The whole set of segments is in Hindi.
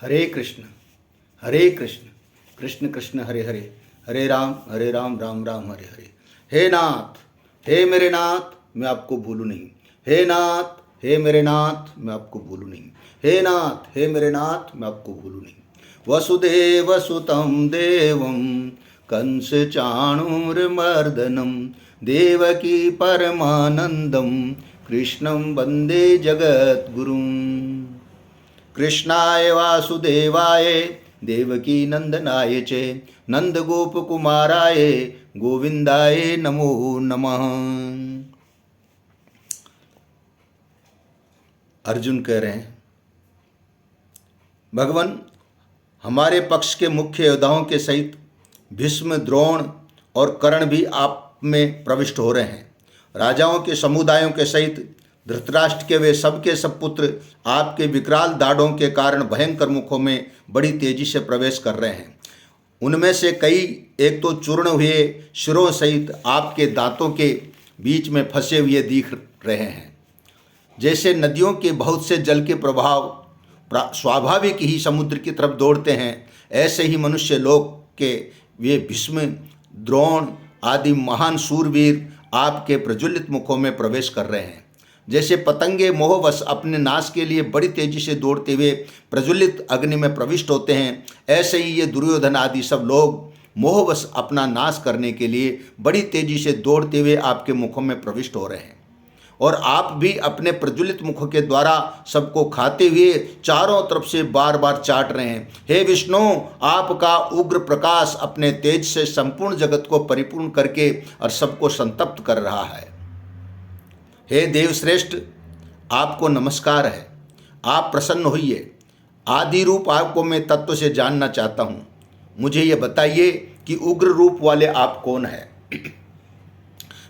हरे कृष्ण कृष्ण कृष्ण हरे हरे, हरे राम राम राम हरे हरे। हे नाथ, हे मेरे नाथ, मैं आपको भूलूं नहीं। हे नाथ, हे मेरे नाथ, मैं आपको भूलूं नहीं। हे नाथ, हे मेरे नाथ, मैं आपको भूलूं नहीं। वसुदेव सुतं देवं कंस चाणूरमर्दनं देवकी परमानंदं कृष्णं वंदे जगद्गुरुं। कृष्णाय वासुदेवाय देवकी नंदनाय च नंद गोप कुमाराय गोविंदाय नमो नमः। अर्जुन कह रहे हैं, भगवान हमारे पक्ष के मुख्य योद्धाओं के सहित भीष्म, द्रोण और कर्ण भी आप में प्रविष्ट हो रहे हैं। राजाओं के समुदायों के सहित धृतराष्ट्र के वे सबके सब पुत्र आपके विकराल दाढ़ों के कारण भयंकर मुखों में बड़ी तेजी से प्रवेश कर रहे हैं। उनमें से कई एक तो चूर्ण हुए शिरों सहित आपके दांतों के बीच में फंसे हुए दिख रहे हैं। जैसे नदियों के बहुत से जल के प्रभाव स्वाभाविक ही समुद्र की तरफ दौड़ते हैं, ऐसे ही मनुष्य लोक के वे भीष्म, द्रोण आदि महान सूरवीर आपके प्रज्वलित मुखों में प्रवेश कर रहे हैं। जैसे पतंगे मोहवश अपने नाश के लिए बड़ी तेजी से दौड़ते हुए प्रज्वलित अग्नि में प्रविष्ट होते हैं, ऐसे ही ये दुर्योधन आदि सब लोग मोहवश अपना नाश करने के लिए बड़ी तेजी से दौड़ते हुए आपके मुखों में प्रविष्ट हो रहे हैं। और आप भी अपने प्रज्वलित मुख के द्वारा सबको खाते हुए चारों तरफ से बार बार चाट रहे हैं। हे विष्णु, आपका उग्र प्रकाश अपने तेज से संपूर्ण जगत को परिपूर्ण करके और सबको संतप्त कर रहा है। हे देवश्रेष्ठ, आपको नमस्कार है। आप प्रसन्न होइए। आदि रूप आपको मैं तत्व से जानना चाहता हूँ। मुझे ये बताइए कि उग्र रूप वाले आप कौन है।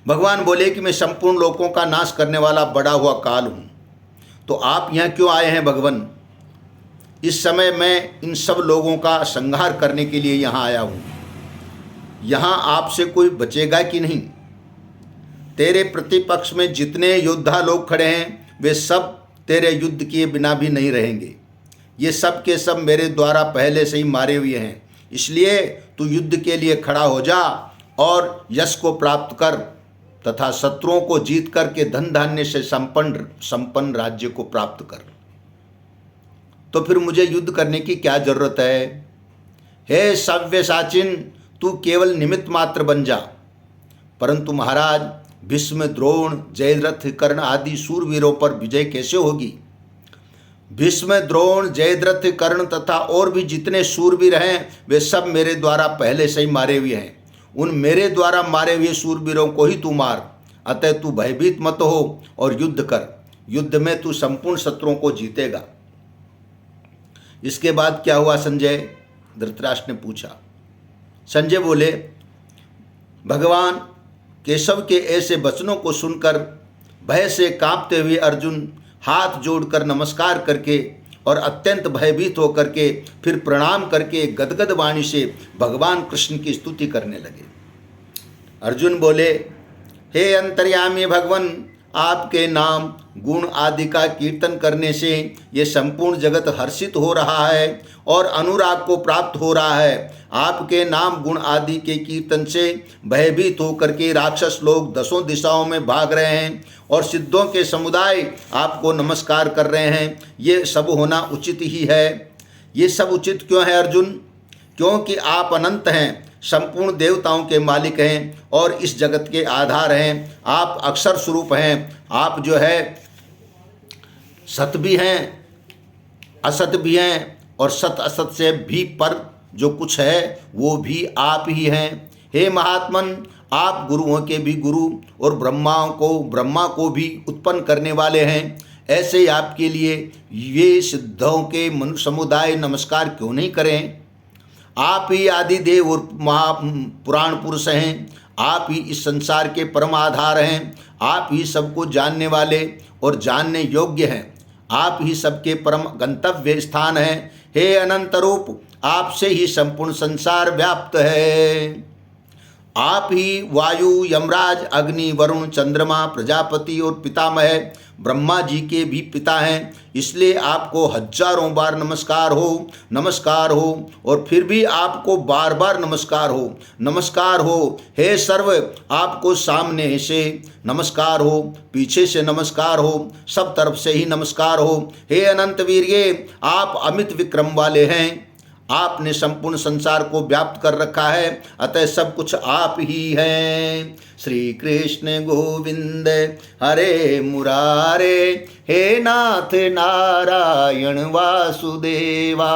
भगवान बोले कि मैं संपूर्ण लोकों का नाश करने वाला बड़ा हुआ काल हूँ। तो आप यहाँ क्यों आए हैं भगवान? इस समय मैं इन सब लोगों का संहार करने के लिए यहाँ आया हूँ। यहाँ आपसे कोई बचेगा कि नहीं? तेरे प्रतिपक्ष में जितने योद्धा लोग खड़े हैं वे सब तेरे युद्ध किए बिना भी नहीं रहेंगे। ये सब के सब मेरे द्वारा पहले से ही मारे हुए हैं। इसलिए तू युद्ध के लिए खड़ा हो जा और यश को प्राप्त कर तथा शत्रुओं को जीत करके धन धान्य से संपन्न राज्य को प्राप्त कर। तो फिर मुझे युद्ध करने की क्या जरूरत है? हे सव्यसाचिन, तू केवल निमित्त मात्र बन जा। परंतु महाराज, भीष्म, द्रोण, जयद्रथ, कर्ण आदि सूरवीरों पर विजय कैसे होगी? भीष्म, द्रोण, जयद्रथ, कर्ण तथा और भी जितने सूरवीर हैं वे सब मेरे द्वारा पहले से ही मारे हुए हैं। उन मेरे द्वारा मारे हुए सूरवीरों को ही तू मार। अतः तू भयभीत मत हो और युद्ध कर। युद्ध में तू संपूर्ण शत्रुओं को जीतेगा। इसके बाद क्या हुआ संजय? धृतराष्ट्र ने पूछा। संजय बोले, भगवान केशव के ऐसे वचनों को सुनकर भय से कांपते हुए अर्जुन हाथ जोड़कर नमस्कार करके और अत्यंत भयभीत होकर के फिर प्रणाम करके गदगद वाणी से भगवान कृष्ण की स्तुति करने लगे। अर्जुन बोले, हे अंतर्यामी भगवान, आपके नाम गुण आदि का कीर्तन करने से ये संपूर्ण जगत हर्षित हो रहा है और अनुराग को प्राप्त हो रहा है। आपके नाम गुण आदि के कीर्तन से भयभीत होकर के राक्षस लोग दसों दिशाओं में भाग रहे हैं और सिद्धों के समुदाय आपको नमस्कार कर रहे हैं। ये सब होना उचित ही है। ये सब उचित क्यों है अर्जुन? क्योंकि आप अनंत हैं, संपूर्ण देवताओं के मालिक हैं और इस जगत के आधार हैं। आप अक्षर स्वरूप हैं। आप जो है सत भी हैं, असत भी हैं और सत असत से भी पर जो कुछ है वो भी आप ही हैं। हे महात्मन, आप गुरुओं के भी गुरु और ब्रह्मा को भी उत्पन्न करने वाले हैं। ऐसे ही आपके लिए ये सिद्धों के मनुष्य समुदाय नमस्कार क्यों नहीं करें? आप ही आदि देव और पुराण पुरुष हैं। आप ही इस संसार के परम आधार हैं। आप ही सबको जानने वाले और जानने योग्य हैं। आप ही सबके परम गंतव्य स्थान हैं। हे अनंत रूप, आपसे ही संपूर्ण संसार व्याप्त है। आप ही वायु, यमराज, अग्नि, वरुण, चंद्रमा, प्रजापति और पितामह ब्रह्मा जी के भी पिता हैं, इसलिए आपको हजारों बार नमस्कार हो और फिर भी आपको बार बार नमस्कार हो। हे सर्व, आपको सामने से नमस्कार हो, पीछे से नमस्कार हो, सब तरफ से ही नमस्कार हो। हे अनंत वीर्ये, आप अमित विक्रम वाले हैं, आपने संपूर्ण संसार को व्याप्त कर रखा है, अतः सब कुछ आप ही हैं। श्री कृष्ण गोविंद हरे मुरारे, हे नाथ नारायण वासुदेवा।